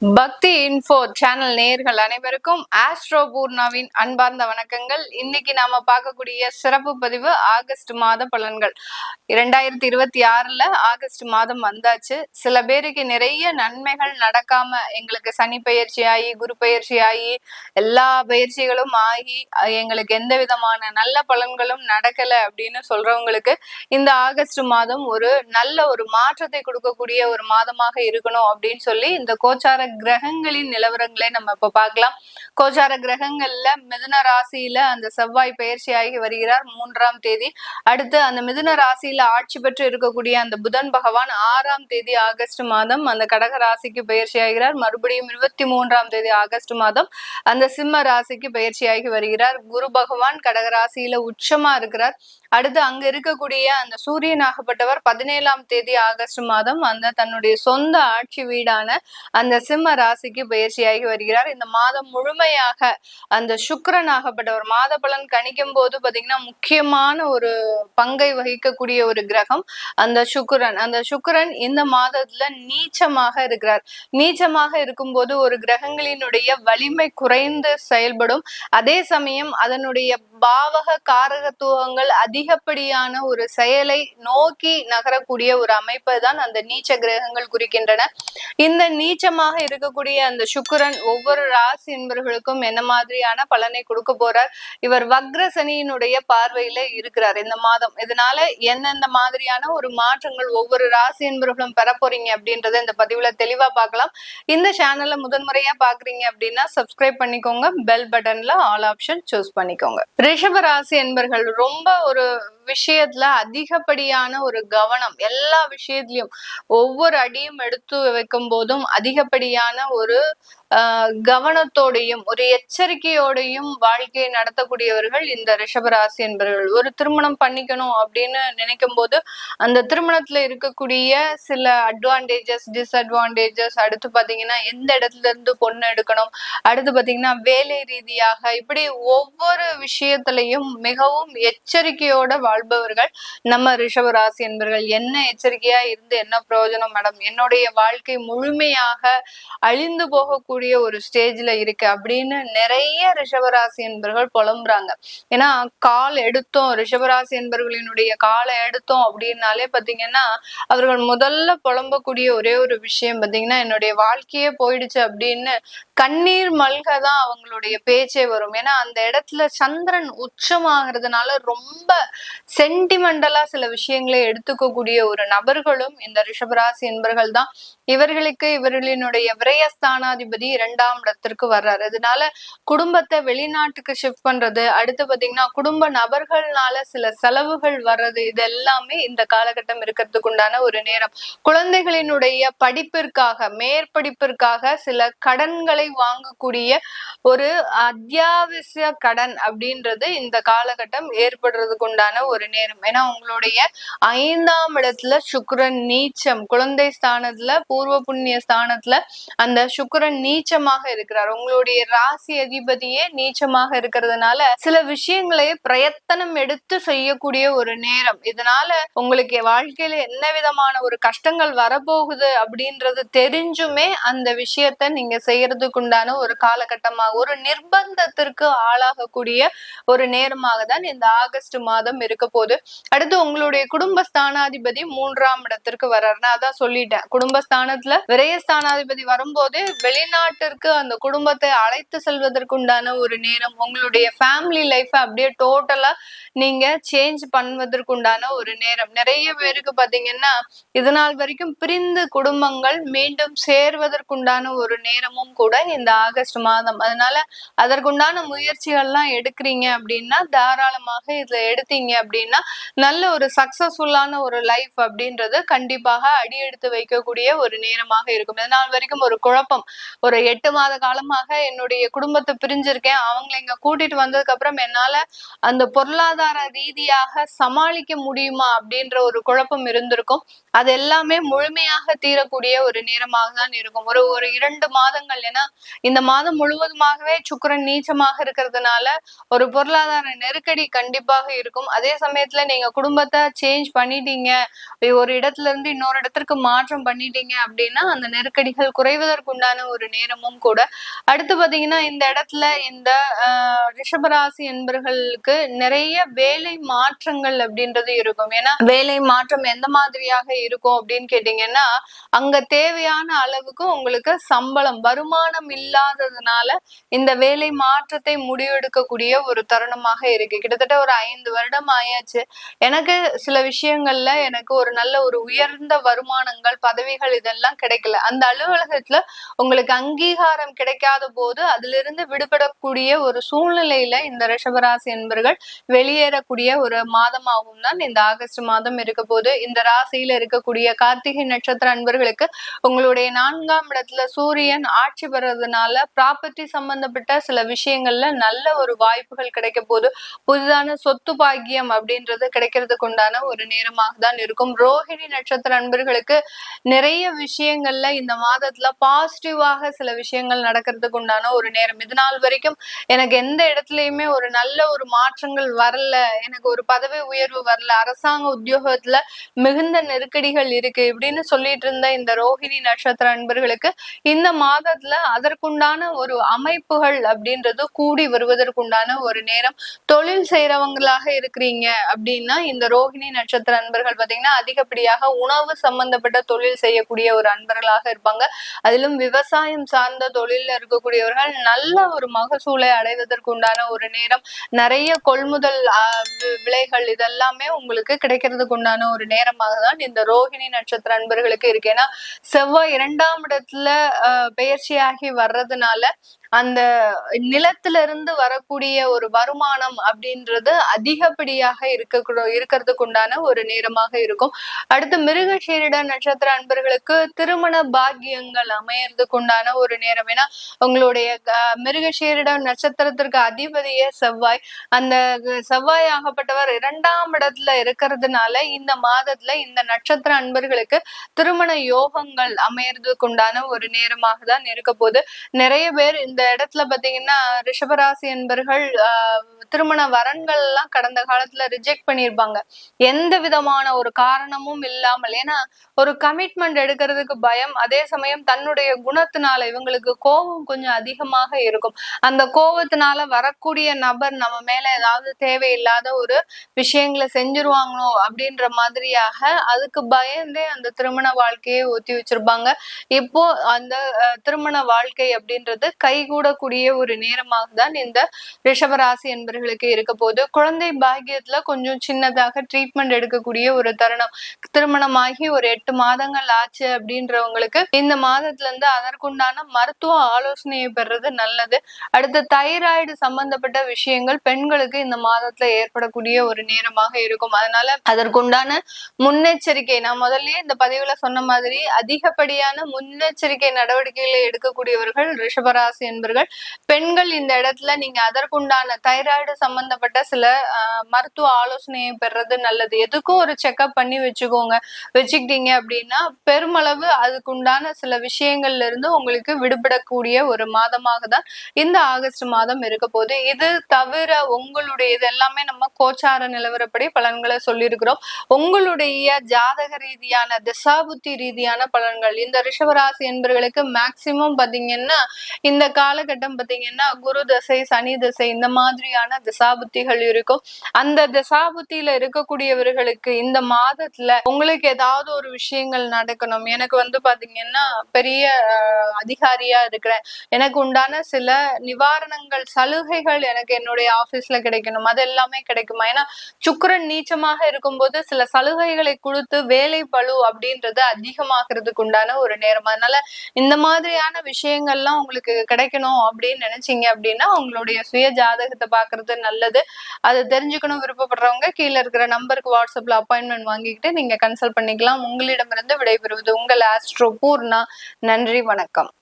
பக்தி info channel நேயர்கள் அனைவருக்கும் ஆஸ்ட்ரோ பூர்ணாவின் அன்பார்ந்த வணக்கங்கள். இன்னைக்கு நாம பார்க்கக்கூடிய சிறப்பு பதிவு ஆகஸ்ட் மாத பலன்கள். 2026 ஆகஸ்ட் மாதம் வந்தாச்சு. சில பேருக்கு நிறைய நன்மைகள் நடக்காம எங்களுக்கு சனி பயிற்சி ஆகி குரு பயிற்சி ஆகி எல்லா பயிற்சிகளும் ஆகி எங்களுக்கு எந்த விதமான நல்ல பலன்களும் நடக்கல அப்படின்னு சொல்றவங்களுக்கு இந்த ஆகஸ்ட் மாதம் ஒரு நல்ல ஒரு மாற்றத்தை கொடுக்கக்கூடிய ஒரு மாதமாக இருக்கணும் அப்படின்னு சொல்லி இந்த கோச்சார கிரகங்களின் நிலவரங்களை நம்ம இப்ப பார்க்கலாம். கோச்சார கிரகங்கள்ல மிதுன ராசியில அந்த செவ்வாய் பயிற்சி ஆகி வருகிறார் 3ஆம் தேதி. அடுத்து அந்த மிதுன ராசியில ஆட்சி பெற்று இருக்கக்கூடிய அந்த புதன் பகவான் 6ஆம் தேதி ஆகஸ்ட் மாதம் அந்த கடக ராசிக்கு பயிற்சி ஆகிறார். மறுபடியும் 23ஆம் தேதி ஆகஸ்ட் மாதம் அந்த சிம்ம ராசிக்கு பயிற்சியாகி வருகிறார். குரு பகவான் கடக ராசியில உச்சமா இருக்கிறார். அடுத்து அங்க இருக்கக்கூடிய அந்த சூரியனாகப்பட்டவர் 17ஆம் தேதி ஆகஸ்ட் மாதம் அந்த தன்னுடைய சொந்த ஆட்சி வீடான அந்த சிம்ம ராசிக்கு பயிற்சியாகி வருகிறார். இந்த மாதம் முழுமையாக அந்த சுக்கிரன் ஆகப்பட்டவர் மாத பலன் கணிக்கும் போது பாத்தீங்கன்னா முக்கியமான ஒரு பங்கை வகிக்கக்கூடிய ஒரு கிரகம் அந்த சுக்கிரன். அந்த சுக்கிரன் இந்த மாதத்துல நீச்சமாக இருக்கிறார். நீச்சமாக இருக்கும்போது ஒரு கிரகங்களினுடைய வலிமை குறைந்து செயல்படும். அதே சமயம் அதனுடைய பாவக காரகத்துவங்கள் அதிகப்படியான ஒரு செயலை நோக்கி நகரக்கூடிய ஒரு அமைப்பை தான் அந்த நீச்ச கிரகங்கள் குறிக்கின்றன. இந்த நீச்சமாக இருக்கக்கூடிய அந்த சுக்கிரன் ஒவ்வொரு ராசி என்பவர்களுக்கும் என்ன மாதிரியான பலனை கொடுக்க போறார்? இவர் வக்ர சனியினுடைய பார்வையில இருக்கிறார் இந்த மாதம். இதனால எந்தெந்த மாதிரியான ஒரு மாற்றங்கள் ஒவ்வொரு ராசி என்பவர்களும் பெற போறீங்க அப்படின்றத இந்த பதிவுல தெளிவா பார்க்கலாம். இந்த சேனல்ல முதன்முறையா பாக்குறீங்க அப்படின்னா சப்ஸ்கிரைப் பண்ணிக்கோங்க. பெல் பட்டன்ல ஆல் ஆப்ஷன் சூஸ் பண்ணிக்கோங்க. ரிஷப ராசி என்பர்கள் ரொம்ப ஒரு விஷயத்துல அதிகப்படியான ஒரு கவனம், எல்லா விஷயத்திலயும் ஒவ்வொரு அடியும் எடுத்து வைக்கும் போதும் அதிகப்படியான ஒரு கவனத்தோடையும் ஒரு எச்சரிக்கையோடையும் வாழ்க்கையை நடத்தக்கூடியவர்கள் இந்த ரிஷபராசி என்பவர்கள். ஒரு திருமணம் பண்ணிக்கணும் அப்படின்னு நினைக்கும் போது அந்த திருமணத்துல இருக்கக்கூடிய சில அட்வான்டேஜஸ் டிஸ்அட்வான்டேஜஸ், அடுத்து பாத்தீங்கன்னா எந்த இடத்துல இருந்து பொண்ணு எடுக்கணும், அடுத்து பாத்தீங்கன்னா வேலை ரீதியாக, இப்படி ஒவ்வொரு விஷயத்திலையும் மிகவும் எச்சரிக்கையோட வாழ்பவர்கள் நம்ம ரிஷபராசி என்பவர்கள். என்ன எச்சரிக்கையா இருந்து என்ன பிரயோஜனம் மேடம், என்னுடைய வாழ்க்கை முழுமையாக அழிந்து போகக்கூடிய ஒரு ஸ்டேஜ்ல இருக்கு அப்படின்னு நிறைய ரிஷபராசி என்பவர்கள் புலம்புறாங்க. ஏன்னா கால் எடுத்தோம், ரிஷபராசி என்பவர்களினுடைய காலை எடுத்தோம் அப்படின்னாலே பாத்தீங்கன்னா அவர்கள் முதல்ல புலம்பக்கூடிய ஒரே ஒரு விஷயம் பாத்தீங்கன்னா என்னுடைய வாழ்க்கையே போயிடுச்சு அப்படின்னு கண்ணீர் மல்கதான் அவங்களுடைய பேச்சே வரும். ஏன்னா அந்த இடத்துல சந்திரன் உச்சமாகிறதுனால ரொம்ப சென்டிமெண்டலா சில விஷயங்களை எடுத்துக்கக்கூடிய ஒரு நபர்களும் இந்த ரிஷபராசி என்பர்கள் தான். இவர்களுக்கு இவர்களினுடைய விரயஸ்தானாதிபதி 2ஆம் இடத்திற்கு வர்றாரு. அதனால குடும்பத்தை வெளிநாட்டுக்கு ஷிஃப்ட் பண்றது, அடுத்து பாத்தீங்கன்னா குடும்ப நபர்கள்னால சில செலவுகள் வர்றது, இது எல்லாமே இந்த காலகட்டம் இருக்கிறதுக்கு உண்டான ஒரு நேரம். குழந்தைகளினுடைய படிப்பிற்காக மேற்படிப்பிற்காக சில கடன்களை வாங்கக்கூடிய ஒரு அத்தியாவசிய கடன் அப்படின்றது இந்த காலகட்டம் ஏற்படுறதுக்கு உண்டான ஒரு நேரம். ஏன்னா உங்களுடைய 5ஆம் இடத்துல சுக்கிரன் நீச்சம், குழந்தை ஸ்தானத்துல பூர்வ புண்ணிய ஸ்தானத்துல அந்த சுக்கிரன் நீச்சமாக இருக்கிறார். உங்களுடைய ராசி அதிபதியே நீச்சமாக இருக்கிறதுனால சில விஷயங்களை பிரயத்தனம் எடுத்து செய்யக்கூடிய ஒரு நேரம். இதனால உங்களுக்கு வாழ்க்கையில என்ன விதமான ஒரு கஷ்டங்கள் வரப்போகுது அப்படின்றது தெரிஞ்சுமே அந்த விஷயத்த நீங்க செய்யறதுக்கு உண்டான ஒரு காலகட்டமாக, ஒரு நிர்பந்தத்திற்கு ஆளாகக்கூடிய ஒரு நேரமாக தான் இந்த ஆகஸ்ட் மாதம் இருக்க போது. அடுத்து உங்களுடைய குடும்பஸ்தானாதிபதி 3ஆம் இடத்திற்கு வர்றாருன்னா அதான் சொல்லிட்டேன். குடும்பஸ்தானத்துல விரயஸ்தானாதிபதி வரும்போது வெளிநாட்டிற்கு அந்த குடும்பத்தை அழைத்து செல்வதற்குண்டான ஒரு நேரம். உங்களுடைய ஃபேமிலி லைஃப் அப்படியே டோட்டலா நீங்க சேஞ்ச் பண்ணுவதற்குண்டான ஒரு நேரம். நிறைய பேருக்கு பாத்தீங்கன்னா இதனால் வரைக்கும் பிரிந்து குடும்பங்கள் மீண்டும் சேர்வதற்குண்டான ஒரு நேரமும் கூட இந்த ஆகஸ்ட் மாதம். அதனால அதற்குண்டான முயற்சிகள்லாம் எடுக்கிறீங்க அப்படின்னா தாராளமாக இதுல எடுத்தீங்க அப்படின்னா நல்ல ஒரு சக்சஸ்ஃபுல்லான ஒரு லைஃப் அப்படின்றது கண்டிப்பாக அடி எடுத்து வைக்கக்கூடிய ஒரு நேரமாக இருக்கும். இதனால் வரைக்கும் ஒரு குழப்பம், ஒரு ஒரு 8 மாத காலமாக என்னுடைய குடும்பத்தை பிரிஞ்சிருக்கேன். அவங்களை இங்க கூட்டிட்டு வந்ததுக்கு அப்புறம் என்னால அந்த பொருளாதார ரீதியாக சமாளிக்க முடியுமா அப்படின்ற ஒரு குழப்பம் இருந்திருக்கும். அது எல்லாமே முழுமையாக தீரக்கூடிய ஒரு நேரமாக தான் இருக்கும். ஒரு ஒரு 2 மாதங்கள். ஏன்னா இந்த மாதம் முழுவதுமாகவே சுக்கிரன் நீச்சமாக இருக்கிறதுனால ஒரு பொருளாதார நெருக்கடி கண்டிப்பாக இருக்கும். அதே சமயத்துல நீங்க குடும்பத்தை சேஞ்ச் பண்ணிட்டீங்க, ஒரு இடத்துல இருந்து இன்னொரு இடத்திற்கு மாற்றம் பண்ணிட்டீங்க அப்படின்னா அந்த நெருக்கடிகள் குறைவதற்குண்டான ஒரு நேரமும் கூட. அடுத்து பாத்தீங்கன்னா இந்த இடத்துல இந்த ரிஷபராசி என்பர்களுக்கு நிறைய வேலை மாற்றங்கள் அப்படின்றது இருக்கும். ஏன்னா வேலை மாற்றம் எந்த மாதிரியாக இருக்கும் அப்படின்னு கேட்டீங்கன்னா, அங்க தேவையான அளவுக்கு உங்களுக்கு சம்பளம் வருமானம் இல்லாததுனால இந்த வேலை மாற்றத்தை முடிவெடுக்கக்கூடிய ஒரு தருணமாக இருக்கு. கிட்டத்தட்ட ஒரு 5 வருடம் ஆயாச்சு. எனக்கு சில விஷயங்கள்ல எனக்கு ஒரு நல்ல ஒரு உயர்ந்த வருமானங்கள், பதவிகள் இதெல்லாம் கிடைக்கல. அந்த அலுவலகத்துல உங்களுக்கு அங்கீகாரம் கிடைக்காத போது அதிலிருந்து விடுபடக்கூடிய ஒரு சூழ்நிலையில இந்த ரிஷபராசி என்பர்கள் வெளியேறக்கூடிய ஒரு மாதமாகவும் தான் இந்த ஆகஸ்ட் மாதம் இருக்க போது. இந்த ராசியில இருக்கக்கூடிய கார்த்திகை நட்சத்திர அன்பர்களுக்கு உங்களுடைய 4ஆம் இடத்துல சூரியன் ஆட்சி பெறதுனால ப்ராப்பர்ட்டி சம்பந்தப்பட்ட சில விஷயங்கள்ல நல்ல ஒரு வாய்ப்புகள் கிடைக்க போது. புதிதான சொத்து பாக்கியம் அப்படின்றது கிடைக்கிறதுக்கு உண்டான ஒரு நேரமாக தான் இருக்கும். ரோஹிணி நட்சத்திர அன்பர்களுக்கு நிறைய விஷயங்கள்ல இந்த மாதத்துல பாசிட்டிவாக சில விஷயங்கள் நடக்கிறதுக்கு உண்டான ஒரு நேரம். இது நாள் வரைக்கும் எனக்கு எந்த இடத்துலயுமே ஒரு நல்ல ஒரு மாற்றங்கள் வரல, எனக்கு ஒரு பதவி உயர்வு வரல, அரசாங்க உத்தியோகத்துல மிகுந்த நெருக்கடிகள் இருக்கு இப்படின்னு சொல்லிட்டு இருந்த இந்த ரோஹிணி நட்சத்திர அன்பர்களுக்கு இந்த மாதத்துல அதற்குண்டான ஒரு அமைப்புகள் அப்படின்றது கூடி வருவதற்குண்டான ஒரு நேரம். தொழில் செய்யறவங்களாக இருக்கிறீங்க அப்படின்னா இந்த ரோஹிணி நட்சத்திர அன்பர்கள் பாத்தீங்கன்னா அதிகப்படியாக உணவு சம்பந்தப்பட்ட தொழில் செய்யக்கூடிய ஒரு அன்பர்களாக இருப்பாங்க. அதிலும் விவசாயம் சார்ந்த தொழில இருக்கக்கூடியவர்கள் நல்ல ஒரு மகசூலை அடைவதற்கு உண்டான ஒரு நேரம். நிறைய கொள்முதல் விலைகள் இதெல்லாமே உங்களுக்கு கிடைக்கிறதுக்கு உண்டான ஒரு நேரமாக தான் இந்த ரோஹிணி நட்சத்திர அன்பர்களுக்கு இருக்கு. ஏன்னா செவ்வாய் 2ஆம் இடத்துல பெயர்ச்சியாகி வர்றதுனால அந்த நிலத்திலிருந்து வரக்கூடிய ஒரு வருமானம் அப்படின்றது அதிகப்படியாக இருக்கிறதுக்கு உண்டான ஒரு நேரமாக இருக்கும். அடுத்து மிருகசீரிட நட்சத்திர அன்பர்களுக்கு திருமண பாக்கியங்கள் அமையறதுக்கு உண்டான ஒரு நேரம். ஏன்னா உங்களுடைய மிருகசீரிட நட்சத்திரத்திற்கு அதிபதியே செவ்வாய். அந்த செவ்வாய் ஆகப்பட்டவர் 2ஆம் இடத்துல இருக்கிறதுனால இந்த மாதத்துல இந்த நட்சத்திர அன்பர்களுக்கு திருமண யோகங்கள் அமையறதுக்கு உண்டான ஒரு நேரமாக தான் இருக்க போது. நிறைய பேர் இந்த இடத்துல பாத்தீங்கன்னா ரிஷபராசி என்பர்கள் திருமண வரன்கள் எல்லாம் கடந்த காலத்துல ரிஜெக்ட் பண்ணிருப்பாங்க, எந்த விதமான ஒரு காரணமும் இல்லாமல். ஏன்னா ஒரு கமிட்மெண்ட் எடுக்கிறதுக்கு பயம், அதே சமயம் தன்னுடைய குணத்தினால இவங்களுக்கு கோபம் கொஞ்சம் அதிகமாக இருக்கும். அந்த கோபத்தினால வரக்கூடிய நபர் நம்ம மேல ஏதாவது தேவையில்லாத ஒரு விஷயங்களை செஞ்சிருவாங்களோ அப்படின்ற மாதிரியாக அதுக்கு பயந்தே அந்த திருமண வாழ்க்கையை ஒத்தி வச்சிருப்பாங்க. இப்போ அந்த திருமண வாழ்க்கை அப்படின்றது கைகூடக்கூடிய ஒரு நேரமாக தான் இந்த ரிஷபராசி என்பர்களுக்கு இருக்க போது. குழந்தை பாக்கியத்துல கொஞ்சம் சின்னதாக ட்ரீட்மெண்ட் எடுக்கக்கூடிய ஒரு தருணம். திருமணமாகி ஒரு 8 மாதங்கள் ஆச்சு அப்படின்றவங்களுக்கு இந்த மாதத்துல இருந்து அதற்குண்டான மருத்துவ ஆலோசனையை பெறுறது நல்லது. அடுத்த தைராய்டு சம்பந்தப்பட்ட விஷயங்கள் பெண்களுக்கு இந்த மாதத்துல ஏற்படக்கூடிய ஒரு நேரமாக இருக்கும். அதனால அதற்குண்டான முன்னெச்சரிக்கை, நான் முதல்லயே இந்த பதிவுல சொன்ன மாதிரி அதிகப்படியான முன்னெச்சரிக்கை நடவடிக்கைகளை எடுக்கக்கூடியவர்கள் ரிஷபராசி என்பர்கள். பெண்கள் இந்த இடத்துல நீங்க அதற்குண்டான தைராய்டு சம்பந்தப்பட்ட சில மருத்துவ ஆலோசனையை பெறது நல்லது. எதுக்கும் ஒரு செக்அப் பண்ணி வச்சுக்கிட்டீங்க அப்படின்னா பெருமளவு அதுக்குண்டான சில விஷயங்கள்ல இருந்து உங்களுக்கு விடுபடக்கூடிய ஒரு மாதமாக தான் இந்த ஆகஸ்ட் மாதம் இருக்க போது. இது தவிர உங்களுடைய இது எல்லாமே நம்ம கோச்சார நிலவரப்படி பலன்களை சொல்லியிருக்கிறோம். உங்களுடைய ஜாதக ரீதியான திசாபுத்தி ரீதியான பலன்கள் இந்த ரிஷபராசி என்பவர்களுக்கு மேக்சிமம் பாத்தீங்கன்னா இந்த காலகட்டம் பாத்தீங்கன்னா குரு தசை, சனி தசை இந்த மாதிரியான திசாபுத்திகள் இருக்கும். அந்த திசாபுத்தியில இருக்கக்கூடியவர்களுக்கு இந்த மாதத்துல உங்களுக்கு ஏதாவது ஒரு விஷயங்கள் நடக்கணும். எனக்கு பாத்தீங்கன்னா பெரிய அதிகாரியா இருக்கிறேன், எனக்கு உண்டான சில நிவாரணங்கள் சலுகைகள் எனக்கு என்னுடைய ஆபீஸ்ல கிடைக்கணும், அது எல்லாமே கிடைக்குமா? ஏன்னா சுக்கிரன் நீச்சமாக இருக்கும்போது சில சலுகைகளை கொடுத்து வேலை பளு அப்படின்றது அதிகமாகிறதுக்கு உண்டான ஒரு நேரம். அதனால இந்த மாதிரியான விஷயங்கள்லாம் உங்களுக்கு கிடைக்கணும் அப்படின்னு நினைச்சீங்க அப்படின்னா உங்களுடைய சுய ஜாதகத்தை பாக்குறது நல்லது. அதை தெரிஞ்சுக்கணும் விருப்பப்படுறவங்க கீழே இருக்கிற நம்பருக்கு வாட்ஸ்அப்ல அப்பாயின்மெண்ட் வாங்கிக்கிட்டு நீங்க கன்சல்ட் பண்ணிக்கலாம். உங்களிடமிருந்து விடைபெறுவது உங்கள் ஆஸ்ட்ரோ பூர்ணா. நன்றி, வணக்கம்.